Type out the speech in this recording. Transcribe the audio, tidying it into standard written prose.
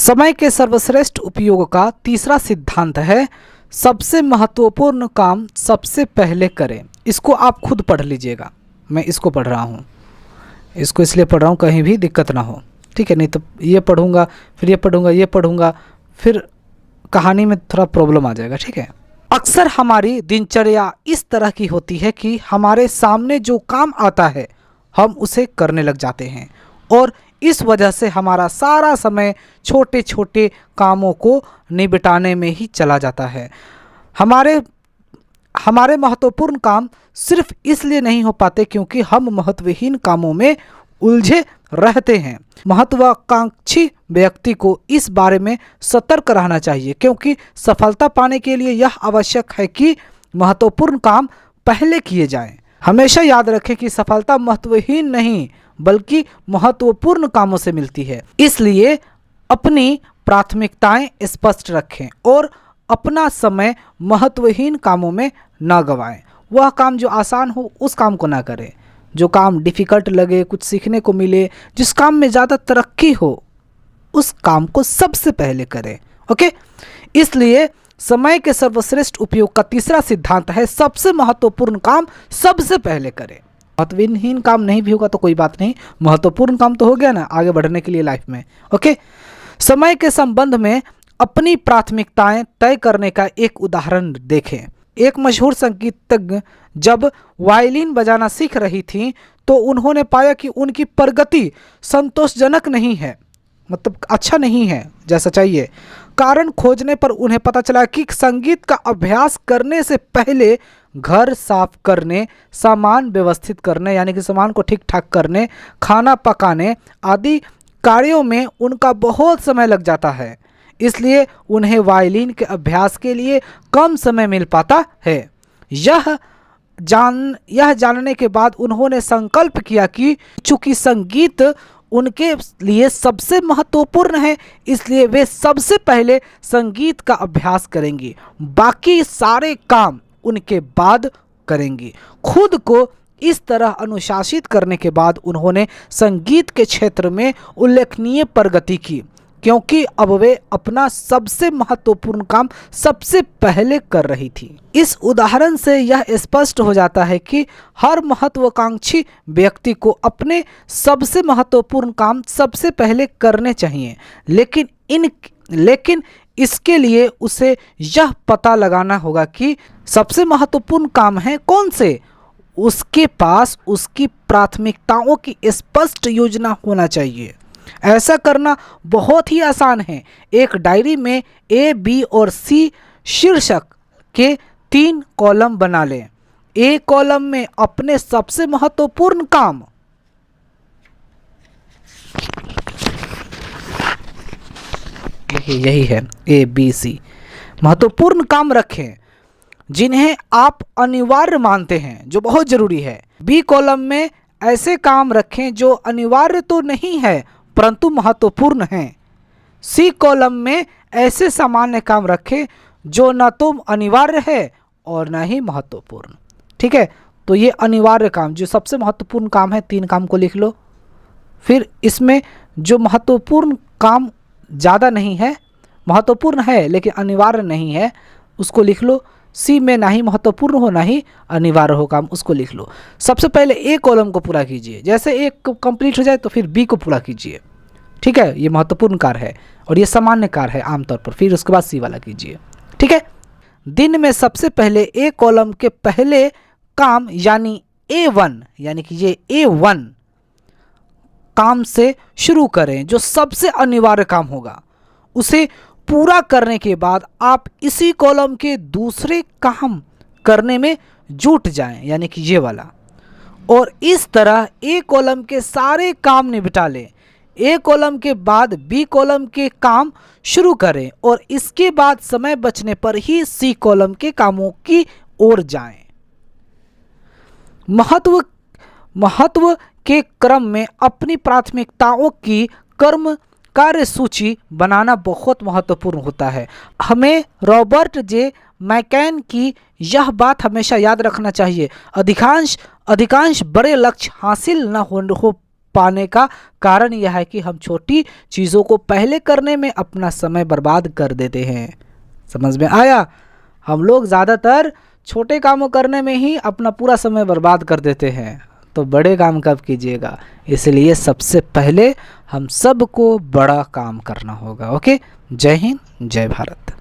समय के सर्वश्रेष्ठ उपयोग का तीसरा सिद्धांत है सबसे महत्वपूर्ण काम सबसे पहले करें। इसको आप खुद पढ़ लीजिएगा, मैं इसको पढ़ रहा हूँ, इसको इसलिए पढ़ रहा हूँ कहीं भी दिक्कत ना हो, ठीक है। नहीं तो ये पढ़ूंगा फिर ये पढ़ूंगा ये पढ़ूंगा फिर कहानी में थोड़ा प्रॉब्लम आ जाएगा, ठीक है। अक्सर हमारी दिनचर्या इस तरह की होती है कि हमारे सामने जो काम आता है हम उसे करने लग जाते हैं और इस वजह से हमारा सारा समय छोटे छोटे कामों को निपटाने में ही चला जाता है। हमारे महत्वपूर्ण काम सिर्फ इसलिए नहीं हो पाते क्योंकि हम महत्वहीन कामों में उलझे रहते हैं। महत्वाकांक्षी व्यक्ति को इस बारे में सतर्क रहना चाहिए क्योंकि सफलता पाने के लिए यह आवश्यक है कि महत्वपूर्ण काम पहले किए जाएं। हमेशा याद रखें कि सफलता महत्वहीन नहीं बल्कि महत्वपूर्ण कामों से मिलती है। इसलिए अपनी प्राथमिकताएं स्पष्ट रखें और अपना समय महत्वहीन कामों में ना गवाएं। वह काम जो आसान हो उस काम को ना करें, जो काम डिफ़िकल्ट लगे, कुछ सीखने को मिले, जिस काम में ज़्यादा तरक्की हो उस काम को सबसे पहले करें। ओके, इसलिए समय के सर्वश्रेष्ठ उपयोग का तीसरा सिद्धांत है सबसे महत्वपूर्ण काम सबसे पहले करें। महत्वहीन काम नहीं भी होगा तो कोई बात नहीं, महत्वपूर्ण काम तो हो गया ना आगे बढ़ने के लिए लाइफ में। ओके, समय के संबंध में अपनी प्राथमिकताएं तय करने का एक उदाहरण देखें। एक मशहूर संगीतज्ञ जब वायलिन बजाना सीख रही थी तो उन्होंने पाया कि उनकी प्रगति संतोषजनक नहीं है, मतलब अच्छा नहीं है जैसा चाहिए। कारण खोजने पर उन्हें पता चला कि संगीत का अभ्यास करने से पहले घर साफ करने, सामान व्यवस्थित करने यानी कि सामान को ठीक ठाक करने, खाना पकाने आदि कार्यों में उनका बहुत समय लग जाता है। इसलिए उन्हें वायलिन के अभ्यास के लिए कम समय मिल पाता है। यह जानने के बाद उन्होंने संकल्प किया कि चूंकि संगीत उनके लिए सबसे महत्वपूर्ण है इसलिए वे सबसे पहले संगीत का अभ्यास करेंगी, बाकी सारे काम उनके बाद करेंगी। खुद को इस तरह अनुशासित करने के बाद उन्होंने संगीत के क्षेत्र में उल्लेखनीय प्रगति की क्योंकि अब वे अपना सबसे महत्वपूर्ण काम सबसे पहले कर रही थी। इस उदाहरण से यह स्पष्ट हो जाता है कि हर महत्वाकांक्षी व्यक्ति को अपने सबसे महत्वपूर्ण काम सबसे पहले करने चाहिए, लेकिन इसके लिए उसे यह पता लगाना होगा कि सबसे महत्वपूर्ण काम है कौन से। उसके पास उसकी प्राथमिकताओं की स्पष्ट योजना होना चाहिए। ऐसा करना बहुत ही आसान है। एक डायरी में ए, बी और सी शीर्षक के 3 कॉलम बना लें। ए कॉलम में अपने सबसे महत्वपूर्ण काम, यही है ए बी सी, महत्वपूर्ण काम रखें जिन्हें आप अनिवार्य मानते हैं, जो बहुत जरूरी है। बी कॉलम में ऐसे काम रखें जो अनिवार्य तो नहीं है परंतु महत्वपूर्ण हैं। सी कॉलम में ऐसे सामान्य काम रखें जो न तो अनिवार्य है और न ही महत्वपूर्ण। ठीक है, तो ये अनिवार्य काम जो सबसे महत्वपूर्ण काम है 3 काम को लिख लो। फिर इसमें जो महत्वपूर्ण काम ज़्यादा नहीं है, महत्वपूर्ण है लेकिन अनिवार्य नहीं है, उसको लिख लो। सी में ना ही महत्वपूर्ण हो ना ही अनिवार्य हो काम, उसको लिख लो। सबसे पहले ए कॉलम को पूरा कीजिए, जैसे ए कंप्लीट हो जाए तो फिर बी को पूरा कीजिए। ठीक है, ये महत्वपूर्ण कार्य है और ये सामान्य कार्य है आमतौर पर, फिर उसके बाद सी वाला कीजिए। ठीक है, दिन में सबसे पहले ए कॉलम के पहले काम यानी A1 यानी कि ये A1 काम से शुरू करें जो सबसे अनिवार्य काम होगा। उसे पूरा करने के बाद आप इसी कॉलम के दूसरे काम करने में जुट जाएं यानी कि ये वाला, और इस तरह ए कॉलम के सारे काम निपटा लें। ए कॉलम के बाद बी कॉलम के काम शुरू करें और इसके बाद समय बचने पर ही सी कॉलम के कामों की ओर जाएं। महत्व के क्रम में अपनी प्राथमिकताओं की कार्य सूची बनाना बहुत महत्वपूर्ण होता है। हमें रॉबर्ट जे मैकैन की यह बात हमेशा याद रखना चाहिए। अधिकांश बड़े लक्ष्य हासिल न हो पाने का कारण यह है कि हम छोटी चीज़ों को पहले करने में अपना समय बर्बाद कर देते हैं। समझ में आया? हम लोग ज़्यादातर छोटे कामों करने में ही अपना पूरा समय बर्बाद कर देते हैं, तो बड़े काम कब कीजिएगा। इसलिए सबसे पहले हम सबको बड़ा काम करना होगा। ओके, जय हिंद, जय भारत।